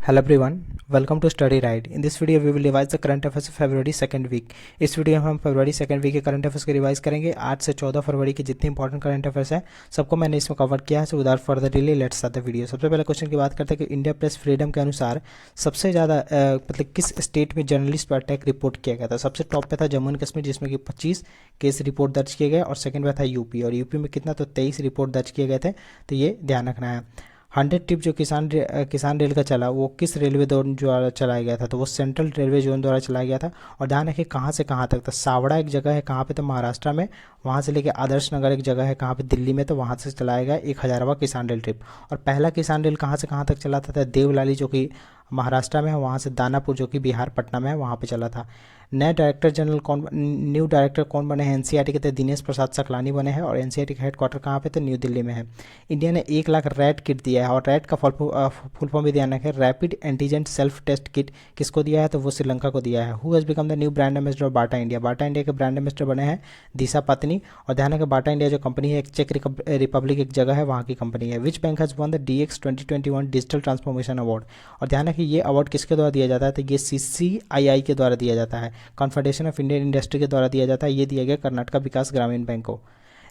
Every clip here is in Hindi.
Hello everyone, welcome to Study Right. In this video we will revise the current affairs of February second week. इस वीडियो में हम फरवरी सेकंड वीक के करंट अफेयर्स को रिवाइज करेंगे। 8 से 14 फरवरी के जितने इंपॉर्टेंट करंट अफेयर्स हैं सबको मैंने इसमें कवर किया है। So without further delay let's start the video. सबसे पहले क्वेश्चन की बात करते हैं कि इंडिया प्रेस फ्रीडम के अनुसार सबसे ज़्यादा मतलब किस स्टेट में जर्नलिस्ट पर अटैक रिपोर्ट किया गया था। सबसे टॉप पे था जम्मू एंड कश्मीर जिसमें कि 25 केस रिपोर्ट दर्ज किए गए और सेकंड पे था यूपी, और यूपी में कितना तो 23 रिपोर्ट दर्ज किए गए थे। तो ये ध्यान रखना है। 100 ट्रिप जो किसान रेल का चला वो किस रेलवे जोन द्वारा चलाया गया था, तो वो सेंट्रल रेलवे जोन द्वारा चलाया गया था। और ध्यान रखिए कहाँ से कहाँ तक, तो सावड़ा एक जगह है कहाँ पे, तो महाराष्ट्र में, वहाँ से लेके आदर्श नगर एक जगह है कहाँ पे, दिल्ली में, तो वहाँ से चलाया गया 1000वां किसान रेल ट्रिप। और पहला किसान रेल कहाँ से कहाँ तक चला था, देवलाली जो कि महाराष्ट्र में है, वहाँ से दानापुर जो कि बिहार पटना में है वहाँ पे चला था। न्यू डायरेक्टर कौन बने हैं एनसीईआरटी के, तहत दिनेश प्रसाद सकलानी बने हैं। और एनसीईआरटी का हेडक्वार्टर कहाँ पे, तो न्यू दिल्ली में है। इंडिया ने 1 लाख रैट किट दिया है, और रैट का फुल फॉर्म भी ध्यान रखें, rapid antigen self test kit. किसको दिया है, तो वो श्रीलंका को दिया है। Who has become the new brand ambassador of Bata India, Bata India के ब्रांड एम्बेसडर बने हैं दिशा पत्नी। और ध्यान रखें बाटा इंडिया जो कंपनी है एक चेक रिपब्लिक एक जगह है वहाँ की कंपनी है। Which bank has one the DX 2021 digital transformation award. और ध्यान रखें ये अवार्ड किसके द्वारा दिया जाता है, तो ये CCII के द्वारा दिया जाता है, कॉन्फेडरेशन ऑफ इंडियन इंडस्ट्री के द्वारा दिया जाता है। ये दिया गया कर्नाटक विकास ग्रामीण बैंक को।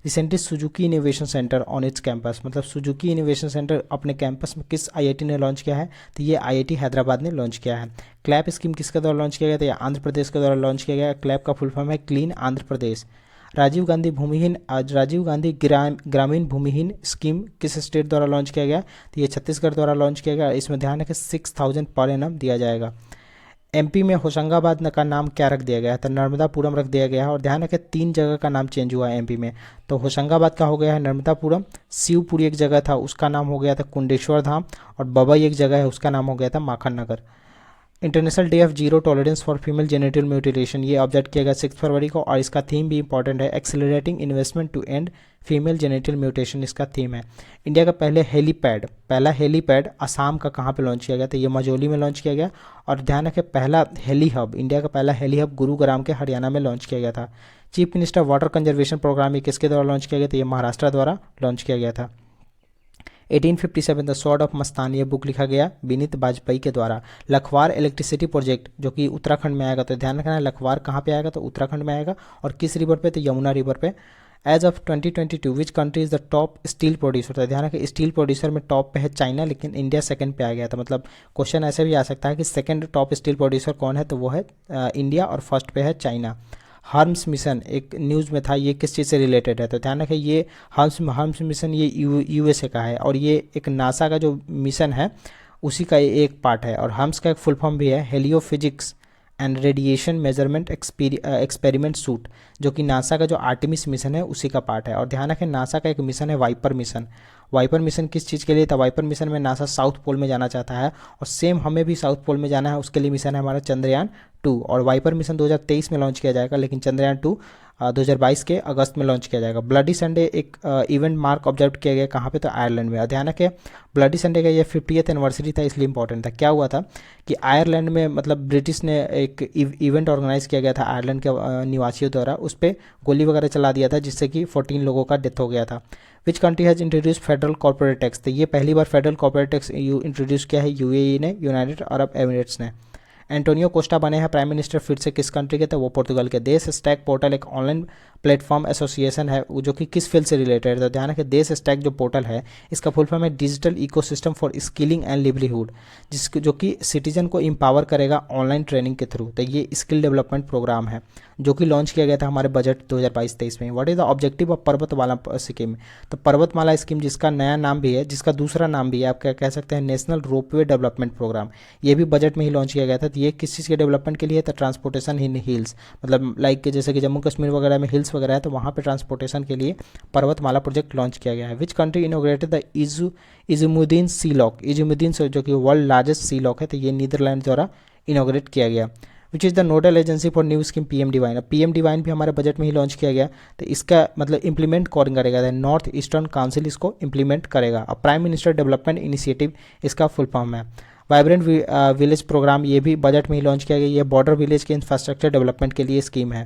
Recently Suzuki innovation centre on it's campus, मतलब सुजुकी इनोवेशन सेंटर अपने कैंपस में किस IIT ने लॉन्च किया है, तो ये IIT हैदराबाद ने लॉन्च किया है। क्लैप स्कीम किसके द्वारा लॉन्च किया गया, तो ये आंध्र प्रदेश के द्वारा लॉन्च किया गया। क्लैप का फुल फॉर्म है क्लीन आंध्र प्रदेश। राजीव गांधी ग्रामीण भूमिहीन स्कीम किस स्टेट द्वारा लॉन्च किया गया, तो ये छत्तीसगढ़ द्वारा लॉन्च किया गया। इसमें ध्यान रखें 6000 पर एनम दिया जाएगा। MP में होशंगाबाद का नाम क्या रख दिया गया है, तो नर्मदापुरम रख दिया गया है। और ध्यान रखें 3 जगह का नाम चेंज हुआ है MP में, तो होशंगाबाद का हो गया है नर्मदापुरम, शिवपुरी एक जगह था उसका नाम हो गया था कुंडेश्वर धाम, और बबई एक जगह है उसका नाम हो गया था Makhan Nagar. International day of zero tolerance for female genital mutilation ये ऑब्जर्व किया गया 6 फरवरी को, और इसका थीम भी इंपॉर्टेंट है, accelerating investment to end female genital mutation इसका थीम है। इंडिया का पहला हेलीपैड असम का कहाँ पे लॉन्च किया गया, तो ये मजौली में लॉन्च किया गया। और ध्यान रखें पहला हेली हब, इंडिया का पहला हेली हब गुरुग्राम के हरियाणा में लॉन्च किया गया था। Chief minister water conservation programme ये किसके द्वारा लॉन्च किया गया, तो ये महाराष्ट्र द्वारा लॉन्च किया गया था। 1857 द स्वॉर्ड ऑफ मस्तान ये बुक लिखा गया विनीत वाजपेयी के द्वारा। लखवार इलेक्ट्रिसिटी प्रोजेक्ट जो कि उत्तराखंड में आएगा, तो ध्यान रखना है लखवार कहाँ पे आएगा, तो उत्तराखंड में आएगा। और किस रिवर पे, तो यमुना रिवर पे। As of 2022 which country is the top steel producer, तो ध्यान रखें स्टील प्रोड्यूसर में टॉप पे है चाइना, लेकिन इंडिया सेकंड पे आ गया था। मतलब क्वेश्चन ऐसे भी आ सकता है कि सेकंड टॉप स्टील प्रोड्यूसर कौन है, तो वो है इंडिया, और फर्स्ट पे है चाइना। हर्म्स मिशन एक न्यूज़ में था, ये किस चीज़ से रिलेटेड है, तो ध्यान रखें ये हर्म्स मिशन ये USA का है, और ये एक नासा का जो मिशन है उसी का एक पार्ट है। और हर्म्स का एक फुल फॉर्म भी है heliophysics and radiation measurement experiment suit, जो कि नासा का जो आर्टेमिस मिशन है उसी का पार्ट है। और ध्यान रखें नासा का एक मिशन है वाइपर मिशन। वाइपर मिशन किस चीज़ के लिए था, वाइपर मिशन में नासा साउथ पोल में जाना चाहता है, और सेम हमें भी साउथ पोल में जाना है, उसके लिए मिशन है हमारा चंद्रयान 2। और वाइपर मिशन 2023 में लॉन्च किया जाएगा, लेकिन चंद्रयान 2 2022 के अगस्त में लॉन्च किया जाएगा। ब्लडी संडे एक इवेंट मार्क ऑब्जर्व किया गया कहाँ पे, तो आयरलैंड में। ध्यान रखें ब्लडी संडे का ये 50th एनिवर्सरी था, इसलिए इंपॉर्टेंट था। क्या हुआ था कि आयरलैंड में मतलब ब्रिटिश ने एक इवेंट ऑर्गेनाइज किया गया था आयरलैंड के निवासियों द्वारा, उस पर गोली वगैरह चला दिया था जिससे कि 14 लोगों का डेथ हो गया था। Which country has introduce federal corporate tax, तो ये पहली बार फेडरल कॉर्पोरेट टैक्स इंट्रोड्यूस किया है UAE ने, यूनाइटेड अरब एमिरेट्स ने। एंटोनियो कोस्टा बने हैं प्राइम मिनिस्टर फिर से किस कंट्री के, तो वो पुर्तगाल के। देश स्टैक पोर्टल एक ऑनलाइन प्लेटफॉर्म एसोसिएशन है जो कि किस फील्ड से रिलेटेड है, तो ध्यान रखें देश स्टैक जो पोर्टल है इसका फुल फॉर्म है digital ecosystem for skilling and livelihood, जो कि सिटीजन को एम्पावर करेगा ऑनलाइन ट्रेनिंग के थ्रू। तो ये स्किल डेवलपमेंट प्रोग्राम है जो कि लॉन्च किया गया था हमारे बजट 2022-23 में। What is the objective of पर्वतमाला स्कीम, तो पर्वतमाला स्कीम जिसका नया नाम भी है, जिसका दूसरा नाम भी है, आप क्या कह सकते हैं नेशनल रोपवे डेवलपमेंट प्रोग्राम, ये भी बजट में ही लॉन्च किया गया था। तो ये किस चीज़ के डेवलपमेंट के लिए, तो ट्रांसपोर्टेशन इन हिल्स, मतलब लाइक जैसे कि जम्मू कश्मीर वगैरह में हिल्स वगैरह है, तो वहाँ पे ट्रांसपोर्टेशन के लिए पर्वतमाला प्रोजेक्ट लॉन्च किया गया है। Which country inaugurated the IJmuiden sea lock, IJmuiden जो कि वर्ल्ड लार्जेस्ट सी लॉक है, तो ये नीदरलैंड द्वारा इनोग्रेट किया गया। Which is the nodal agency for new scheme PM divine, PM divine भी हमारे बजट में ही लॉन्च किया गया, तो इसका मतलब इंप्लीमेंट कौन करेगा, नॉर्थ ईस्टर्न काउंसिल इसको इंप्लीमेंट करेगा। अब प्राइम मिनिस्टर डेवलपमेंट इनिशिएटिव इसका फुल फॉर्म है। वाइब्रेंट विलेज प्रोग्राम ये भी बजट में ही लॉन्च किया गया, ये बॉर्डर विलेज के इंफ्रास्ट्रक्चर डेवलपमेंट के लिए स्कीम है।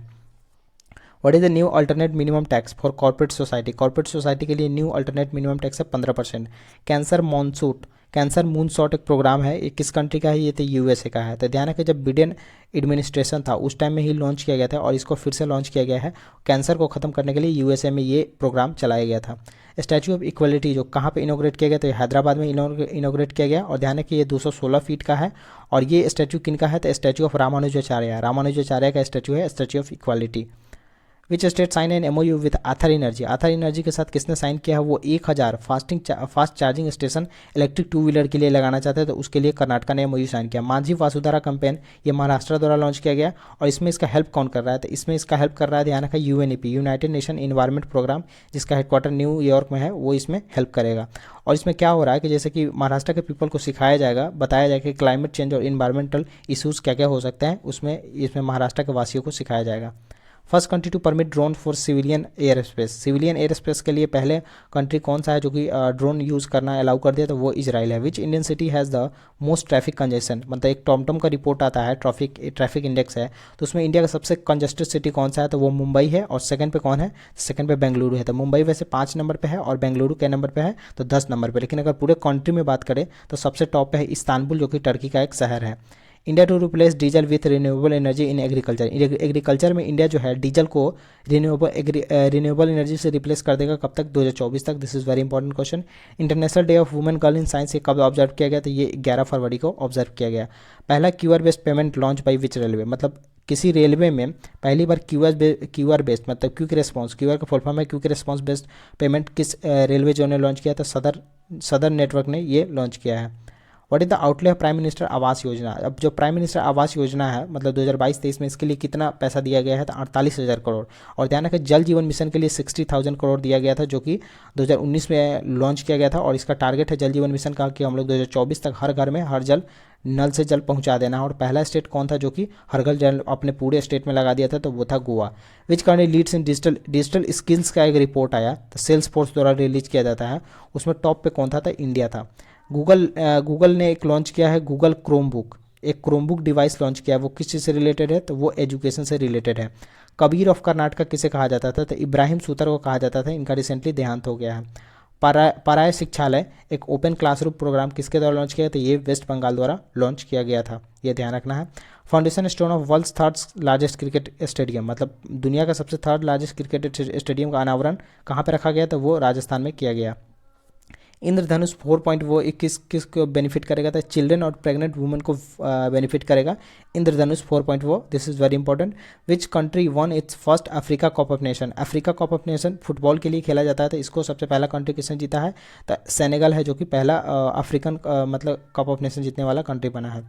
What is the new alternate minimum tax for corporate society, corporate society के लिए न्यू अल्टरनेट मिनिमम टैक्स है 15%। कैंसर मॉनसूट कैंसर मून शॉट एक प्रोग्राम है, ये किस कंट्री का है, ये तो यूएसए का है। तो ध्यान रखें जब बिडेन एडमिनिस्ट्रेशन था उस टाइम में ही लॉन्च किया गया था और इसको फिर से लॉन्च किया गया है। कैंसर को ख़त्म करने के लिए यूएसए में ये प्रोग्राम चलाया गया था। स्टैचू ऑफ इक्वलिटी जो कहाँ पे इनोग्रेट किया गया, तो ये हैदराबाद में इनोग्रेट किया गया। और ध्यान रखिए ये 216 फीट का है। और ये स्टैचू किन का है, तो स्टैचू ऑफ रामानुजाचार्य, रामानुजाचार्य का स्टैचू है, statue of equality. Which state sign an MoU with Ather energy, Ather energy के साथ किसने साइन किया है, वो 1000 fast charging station electric two wheeler के लिए लगाना चाहते हैं, तो उसके लिए कर्नाटक ने एमओयू साइन किया। मांझी वासुधारा कैंपेन ये महाराष्ट्र द्वारा लॉन्च किया गया और इसमें इसका हेल्प कौन कर रहा है, तो इसमें इसका हेल्प कर रहा है, ध्यान रखा, UNEP, United Nation Environment Programme, जिसका हेडक्वार्टर न्यूयॉर्क में है, वो इसमें हेल्प करेगा। और इसमें क्या हो रहा है कि जैसे कि महाराष्ट्र के पीपल को सिखाया जाएगा, बताया जाएगा कि क्लाइमेट चेंज और इन्वायरमेंटल इशूज़ क्या क्या हो सकते हैं, उसमें इसमें महाराष्ट्र के वासियों को सिखाया जाएगा। First country to permit drone for civilian air space, civilian air space के लिए पहले कंट्री कौन सा है जो कि ड्रोन यूज़ करना अलाउ कर दिया, तो वो इजराइल है। Which Indian city has the most traffic congestion, मतलब एक टॉमटॉम का रिपोर्ट आता है, ट्रैफिक इंडेक्स है, तो उसमें इंडिया का सबसे कंजेस्टेड सिटी कौन सा है, तो वो मुंबई है। और सेकंड पे कौन है, सेकंड पे बेंगलुरु है। तो मुंबई वैसे 5 नंबर पे है और बेंगलुरु के नंबर पे है तो 10 नंबर पे, लेकिन अगर पूरे कंट्री में बात करें तो सबसे टॉप पे है इस्तांबुल, जो कि टर्की का एक शहर है। India to replace diesel with renewable energy in agriculture, agriculture में इंडिया जो है डीजल को रिन्यूएबल एनर्जी से रिप्लेस कर देगा, कब तक, 2024 तक। This is very important question. International day of women girl in science ये कब ऑब्जर्व किया गया, तो ये 11 फरवरी को ऑब्जर्व किया गया। पहला QR based payment launch by which railway, मतलब किसी रेलवे में पहली बार क्यूआर बेस्ड मतलब क्विक रिस्पॉन्स, क्यूआर का फुल फॉर्म है क्विक रिस्पॉन्स बेस्ड पेमेंट, किस रेलवे जो ने लॉन्च किया था, सदर्न नेटवर्क ने ये लॉन्च किया है। What is the outlay of prime minister Awas Yojana, अब जो प्राइम मिनिस्टर आवास योजना है मतलब 2022-23 में इसके लिए कितना पैसा दिया गया है, तो 48,000 करोड़। और ध्यान रखें जल जीवन मिशन के लिए 60,000 करोड़ दिया गया था, जो कि 2019 में लॉन्च किया गया था। और इसका टारगेट है जल जीवन मिशन का कि हम लोग 2024 तक हर घर में हर जल नल से जल पहुंचा देना। और पहला स्टेट कौन था जो कि हर घर जल अपने पूरे स्टेट में लगा दिया था, तो वो था Goa. Which country leads in digital skills का एक रिपोर्ट आया, तो सेल्स फोर्स द्वारा रिलीज किया जाता है, उसमें टॉप पे कौन था, तो इंडिया था। गूगल ने एक लॉन्च किया है गूगल क्रोम बुक, एक क्रोम बुक डिवाइस लॉन्च किया है, वो किस चीज़ से रिलेटेड है, तो वो एजुकेशन से रिलेटेड है। कबीर ऑफ कर्नाटका किसे कहा जाता था, तो इब्राहिम सूतर को कहा जाता था, इनका रिसेंटली देहांत हो गया है। पराय शिक्षालय एक ओपन क्लासरूम प्रोग्राम किसके द्वारा लॉन्च किया, तो ये वेस्ट बंगाल द्वारा लॉन्च किया गया था, ये ध्यान रखना है। Foundation stone of world's third largest cricket stadium, मतलब दुनिया का सबसे थर्ड लार्जेस्ट क्रिकेट स्टेडियम का अनावरण कहाँ पर रखा गया, तो वो राजस्थान में किया गया। इंद्रधनुष 4 वो किस को बेनिफिट करेगा, तो चिल्ड्रन और प्रेग्नेंट वुमेन को बेनिफिट करेगा इंद्रधनुष 4 this is very important. Which country one it's first Africa cup of nation, Africa cup of nation football के लिए खेला जाता है, तो इसको सबसे पहला कंट्री किसने जीता है, तो सेनेगल है, जो कि पहला अफ्रीकन मतलब कप ऑफ नेशन जीतने वाला कंट्री बना है।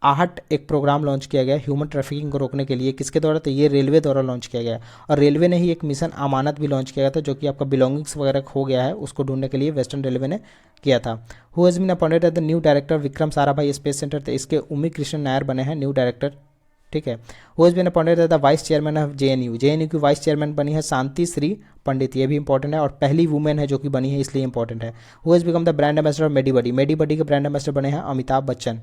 आहट एक प्रोग्राम लॉन्च किया गया ह्यूमन ट्रैफिकिंग को रोकने के लिए, किसके द्वारा, तो ये रेलवे द्वारा लॉन्च किया गया। और रेलवे ने ही एक मिशन अमानत भी लॉन्च किया था, जो कि आपका बिलोंगिंग्स वगैरह खो गया है उसको ढूंढने के लिए वेस्टर्न रेलवे ने किया था। Who has been appointed as the new director Vikram Sarabhai space centre, तो इसके उमी कृष्ण नायर बने हैं न्यू डायरेक्टर, ठीक है। Who has been appointed as the vice chairman of JNU, JNU की वाइस चेयरमैन बनी है शांति श्री पंडित, ये भी इंपॉर्टेंट है, और पहली वुमेन है जो कि बनी है इसलिए इंपॉर्टेंट है। Who has become the brand ambassador of MediBuddy, MediBuddy के ब्रांड एम्बेसडर बने हैं Amitabh Bachchan.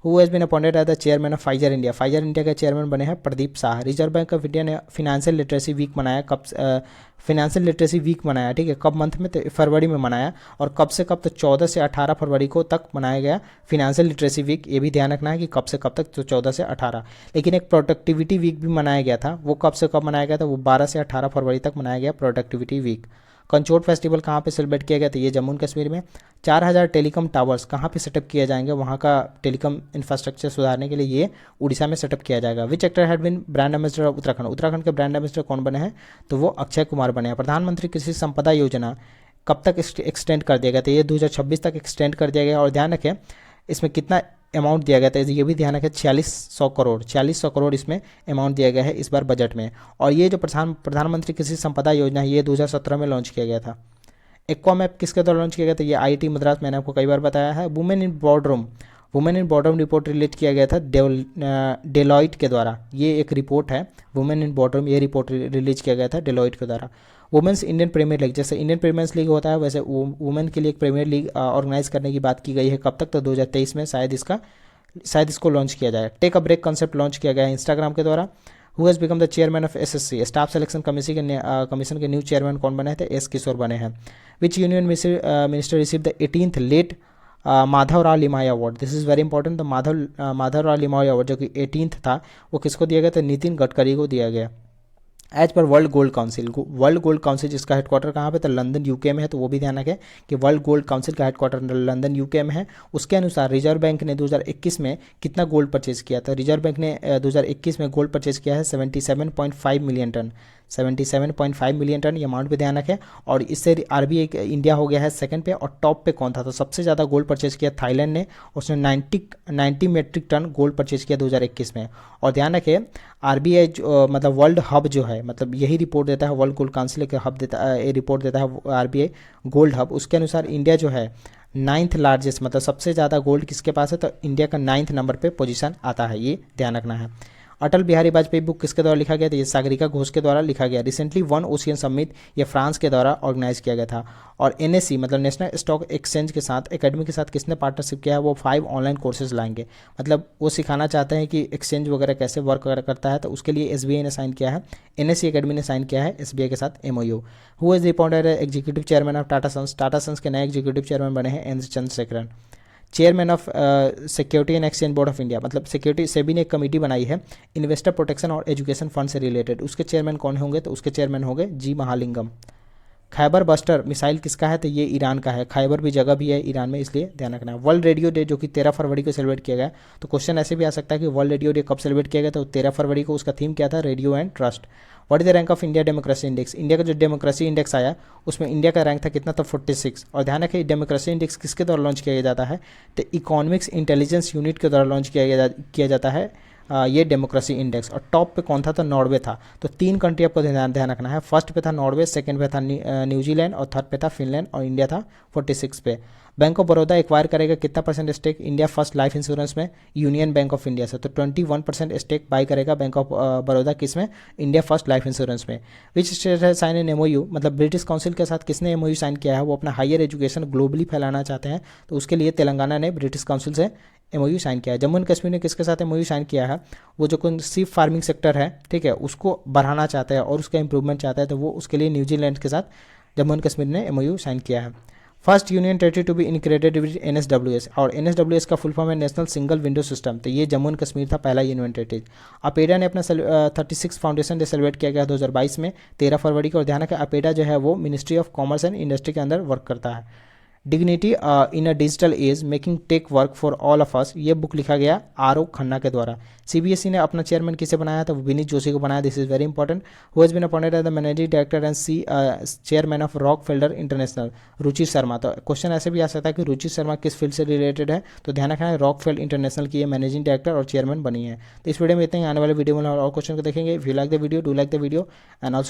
Who has been appointed as the chairman of Pfizer India, Pfizer India के चेयरमैन बने हैं प्रदीप शाह। रिजर्व बैंक ऑफ इंडिया ने फिनेंशियल लिटरेसी वीक मनाया, कब फिनेंशियल लिटरेसी वीक मनाया, ठीक है, कब मंथ में, तो फरवरी में मनाया। और कब से कब, तो 14 से 18 फरवरी को तक मनाया गया फिनेंशियल लिटरेसी वीक, ये भी ध्यान रखना है कि कब से कब तक, तो 14 से 18। लेकिन एक प्रोडक्टिविटी वीक भी मनाया गया था, वो कब से कब मनाया गया था, वो 12 से 18 फरवरी तक मनाया गया प्रोडक्टिविटी वीक। कंचोट फेस्टिवल कहाँ पे सेलिब्रेट किया गया, तो ये जम्मू कश्मीर में। 4000 टेलीकॉम टावर्स कहाँ पे सेटअप किए जाएंगे, वहाँ का टेलीकॉम इंफ्रास्ट्रक्चर सुधारने के लिए ये उड़ीसा में सेटअप किया जाएगा। Which actor had been brand ambassador of Uttarakhand, Uttarakhand के ब्रांड एम्बेसडर कौन बने हैं, तो वो अक्षय कुमार बने हैं। प्रधानमंत्री कृषि संपदा योजना कब तक एक्सटेंड कर दिया गया था, ये 2026 तक एक्सटेंड कर दिया गया। और ध्यान रखें इसमें कितना अमाउंट दिया गया था, ये भी ध्यान रखें 4600 करोड़ इसमें अमाउंट दिया गया है इस बार बजट में। और ये जो प्रधानमंत्री कृषि संपदा योजना है ये 2017 में लॉन्च किया गया था। एक्वा मैप किसके द्वारा लॉन्च किया गया था, ये आईआईटी मद्रास, मैंने आपको कई बार बताया है। Women in boardroom report release किया गया था डेलॉइट के द्वारा, ये एक रिपोर्ट है वुमेन इन बोर्डरूम, ये रिपोर्ट रिलीज किया गया था डेलॉइट के द्वारा। वुमेन्स इंडियन प्रीमियर लीग, जैसे इंडियन प्रीमियर लीग होता है वैसे वुमेन के लिए एक प्रीमियर लीग ऑर्गेनाइज करने की बात की गई है, कब तक, तो 2023 में शायद इसको लॉन्च किया जाए। Take a break concept launch किया गया है इंस्टाग्राम के द्वारा। Who has become the chairman of SSC, staff selection commission के न्यू चेयरमैन कौन बने थे, एस किशोर बने हैं। Which union minister receive the 18th late Madhavrao Limaye award, this is very important. The Madhavrao Limaye award जो कि 18th था, वो किसको दिया गया? तो नितिन गडकरी को दिया गया। As per world gold council, world gold council जिसका हेडक्वार्टर कहाँ पे? तो लंदन यूके में है, तो वो भी ध्यान रखें कि वर्ल्ड गोल्ड काउंसिल का हेडक्वार्टर लंदन यूके में है। उसके अनुसार रिजर्व बैंक ने 2021 में कितना गोल्ड परचेज किया था? रिजर्व बैंक ने 2021 में गोल्ड परचेज किया है 77.5 मिलियन टन, 77.5 मिलियन टन, ये अमाउंट पे ध्यान रखें। और इससे आरबीआई इंडिया हो गया है सेकंड पे। और टॉप पे कौन था? तो सबसे ज़्यादा गोल्ड परचेज किया थाईलैंड ने, उसने 90 मेट्रिक टन गोल्ड परचेज किया 2021 में। और ध्यान रखें आरबीआई मतलब वर्ल्ड हब जो है, मतलब यही रिपोर्ट देता है, वर्ल्ड गोल्ड काउंसिल के हब देता है, ये रिपोर्ट देता है आरबीआई गोल्ड हब। उसके अनुसार इंडिया जो है 9th लार्जेस्ट, मतलब सबसे ज़्यादा गोल्ड किसके पास है? तो इंडिया का 9th नंबर पे पोजीशन आता है, ये ध्यान रखना है। अटल बिहारी वाजपेयी बुक किसके द्वारा लिखा गया? तो ये सागरिका घोष के द्वारा लिखा गया। रिसेंटली वन ओशियन समिट, ये फ्रांस के द्वारा ऑर्गेनाइज किया गया था। और एनएससी मतलब नेशनल स्टॉक एक्सचेंज के साथ एकेडमी के साथ किसने पार्टनरशिप किया है? वो 5 ऑनलाइन कोर्सेज लाएंगे, मतलब वो सिखाना चाहते हैं कि एक्सचेंज वगैरह कैसे वर्क वगैरह करता है। तो उसके लिए एसबीआई ने साइन किया है, एनएससी एकेडमी ने साइन किया है एसबीआई के साथ MoU. Who is appointed executive chairman of Tata sons? Tata sons के नए एग्जीक्यूटिव चेयरमैन बने हैं N Chandrasekaran. Chairman of security and exchange board of India, मतलब सिक्योरिटी सेबी ने एक कमेटी बनाई है इन्वेस्टर प्रोटेक्शन और एजुकेशन फंड से रिलेटेड, उसके चेयरमैन कौन होंगे? तो उसके चेयरमैन होंगे G Mahalingam. Khyber buster missile किसका है? तो ये ईरान का है। खैबर भी जगह भी है ईरान में, इसलिए ध्यान रखना है। वर्ल्ड रेडियो डे जो कि 13 फरवरी को सेलिब्रेट किया गया, तो क्वेश्चन ऐसे भी आ सकता है कि वर्ल्ड रेडियो डे कब सेलिब्रेट किया गया? तो 13 फरवरी को। उसका थीम क्या था? Radio and trust. What is the rank of India democracy index? India का जो डेमोक्रेसी इंडेक्स आया उसमें इंडिया का रैंक था कितना? तो 46। और ध्यान रखें डेमोक्रेसी इंडेक्स किसके द्वारा लॉन्च किया जाता है? तो इकोनॉमिक्स इंटेलिजेंस यूनिट के द्वारा लॉन्च किया जाता है ये डेमोक्रेसी इंडेक्स। और टॉप पे कौन था? तो नॉर्वे था। तो 3 कंट्री आपको ध्यान रखना है। फर्स्ट पे था नॉर्वे, सेकंड पे था न्यूजीलैंड और थर्ड पे था फिनलैंड, और इंडिया था 46 पे। बैंक ऑफ बड़ौदा एक्वायर करेगा कितना percent stake India first life insurance में? यूनियन बैंक ऑफ इंडिया से। तो 21% स्टेक बाई करेगा बैंक ऑफ बड़ौदा किसमें? इंडिया फर्स्ट लाइफ इंश्योरेंस में। विच स्टेट है साइन इन एमओयू, मतलब ब्रिटिश काउंसिल के साथ किसने एमओयू साइन किया है? वो अपना हायर एजुकेशन ग्लोबली फैलाना चाहते हैं, तो उसके लिए तेलंगाना ने ब्रिटिश काउंसिल से एमओयू साइन किया है। जम्मू एंड कश्मीर ने किसके साथ एमओयू साइन किया है? वो जो कोई सीप फार्मिंग सेक्टर है, ठीक है, उसको बढ़ाना चाहता है और उसका इंप्रूवमेंट चाहता है, तो वो उसके लिए न्यूजीलैंड के साथ जम्मू एंड कश्मीर ने एमओयू साइन किया है। First union territory to be integrated with NSWS, और एनएसडब्ल्यूएस का फुल फॉर्म है नेशनल सिंगल विंडो सिस्टम, तो ये जम्मू एंड कश्मीर था पहला यूनियन टेरिटरी। अपेडा ने अपना 36 फाउंडेशन डे सेलिब्रेट किया गया 2022 में 13 फरवरी को। और ध्यान रखें अपेडा जो है वो ministry of commerce and industry के अंदर वर्क करता है। Dignity in a digital age making tech work for all of us, ये बुक लिखा गया आर ओ खन्ना के द्वारा। सीबीएसई ने अपना चेयरमैन किसे बनाया था? विनीत जोशी को बनाया। This is very important. Who has been appointed as the managing director and chairman of Rockefeller international? Ruchi Sharma. तो क्वेश्चन ऐसे भी आ सकता है कि रुचि शर्मा किस फील्ड से रिलेटेड है? तो ध्यान रखना है रॉक फेल्ड इंटरनेशनल की ये मैनेजिंग डायरेक्टर और चेयरमैन बनी है। तो इस वीडियो में इतने ही, आने वाले वीडियो में और क्वेश्चन को देखेंगे। If you like the video, do like the video and also